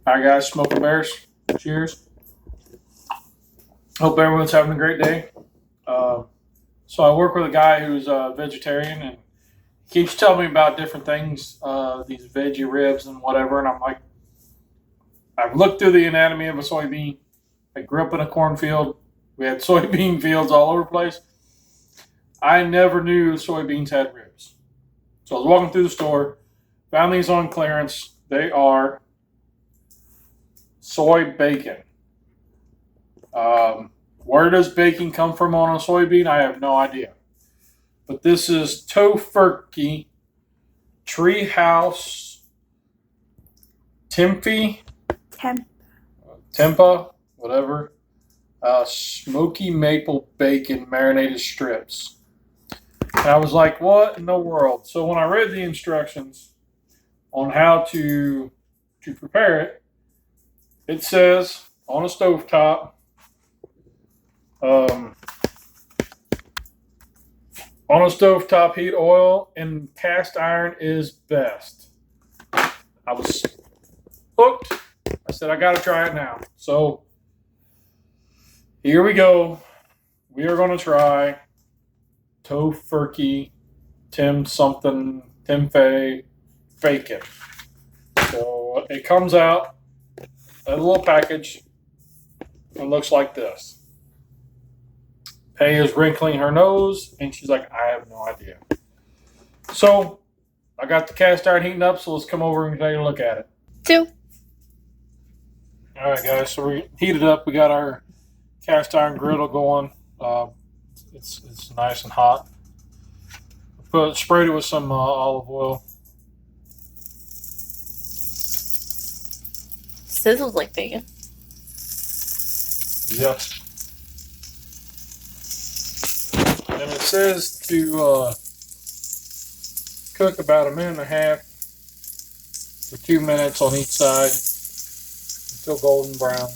All right, guys, smoky bears. Cheers. Hope everyone's having a great day. So I work with a guy who's a vegetarian, and he keeps telling me about different things, these veggie ribs and whatever. And I'm like, I've looked through the anatomy of a soybean. I grew up in a cornfield. We had soybean fields all over the place. I never knew soybeans had ribs. So I was walking through the store, found these on clearance. They are soy bacon. Where does bacon come from on a soybean? I have no idea. But this is Tofurky, treehouse, tempeh, tempeh, whatever. Smoky maple bacon marinated strips. And I was like, what in the world? So when I read the instructions on how to prepare it, it says on a stovetop, heat oil, and cast iron is best. I was hooked. I said, I got to try it now. So here we go. We are going to try Tofurky tempeh bacon. So it comes out a little package and looks like this. Pay is wrinkling her nose, and she's like, I have no idea. So I got the cast iron heating up, so let's come over and take a look at it. 2. All right, guys, so we heated up. We got our cast iron griddle going. It's nice and hot. Sprayed it with some olive oil. Sizzles like bacon. Yep. And it says to cook about 1.5 to 2 minutes on each side until golden brown.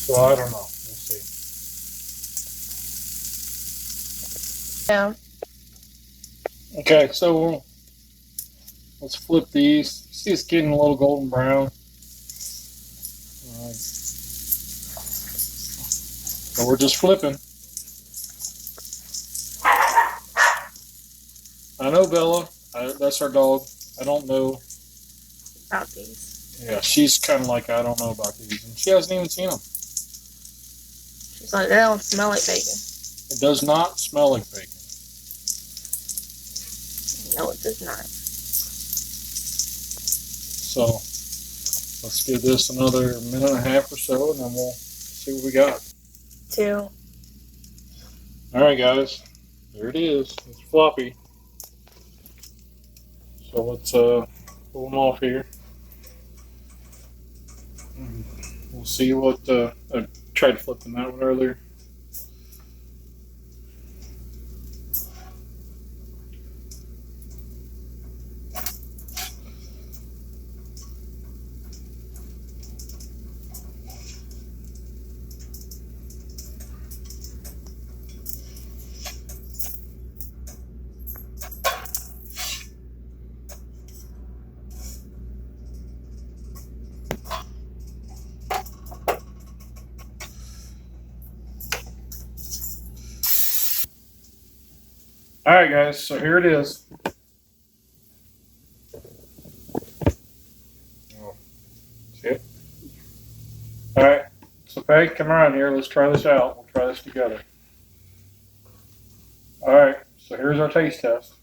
So I don't know. We'll see. Yeah. Okay, so let's flip these. See, it's getting a little golden brown. All right. So we're just flipping. I know Bella. That's our dog. I don't know About these. Yeah, she's kind of like, I don't know about these. And she hasn't even seen them. She's like, they don't smell like bacon. It does not smell like bacon. No, it does not. So let's give this another 1.5 or so, and then we'll see what we got. 2. All right, guys. There it is. It's floppy. So let's pull them off here. We'll see what I tried flipping that one earlier. All right, guys, so here it is. Oh, see it? All right, so Faye, come around here. Let's try this out. We'll try this together. All right, so here's our taste test.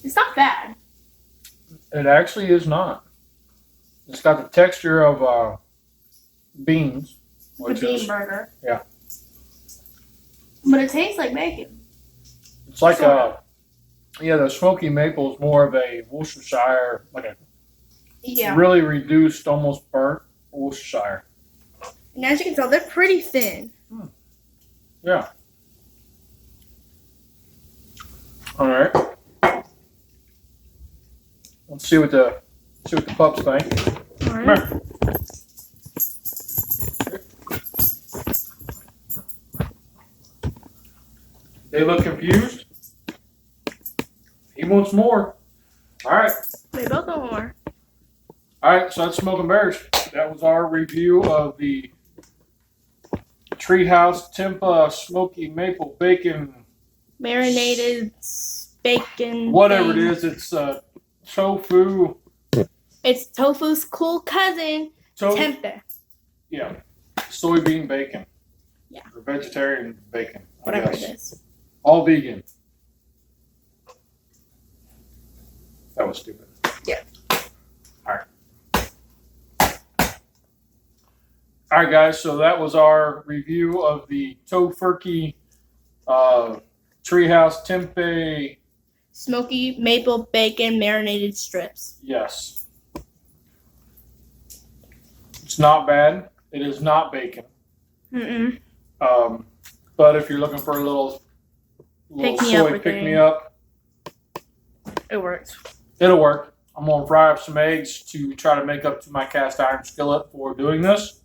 It's not bad. It actually is not. It's got the texture of beans. The bean burger. Yeah. But it tastes like bacon. It's like the smoky maple is more of a Worcestershire, like a really reduced, almost burnt Worcestershire. And as you can tell, they're pretty thin. Yeah. All right. Let's see what the pups think. All right. They look confused. He wants more. All right. We both want more. All right, so that's Smoking Bears. That was our review of the Treehouse Tempeh Smoky Maple Bacon. Marinated bacon. Whatever thing. it is, it's tofu. It's tofu's cool cousin, tempeh. Yeah, soybean bacon. Yeah. Or vegetarian bacon. Whatever it is. All vegan. That was stupid. Yeah. All right, guys. So that was our review of the Tofurky Treehouse Tempeh. Smoky maple bacon marinated strips. Yes. It's not bad. It is not bacon. Mm-mm. But if you're looking for a little soy pick-me-up, it works. It'll work. I'm going to fry up some eggs to try to make up to my cast iron skillet for doing this.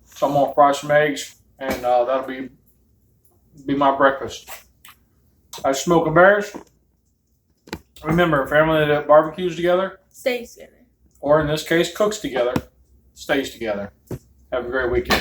So I'm going to fry some eggs, and that'll be my breakfast. Smoking Bears. Remember, a family that barbecues together, Stays together. or in this case, cooks together, stays together. Have a great weekend.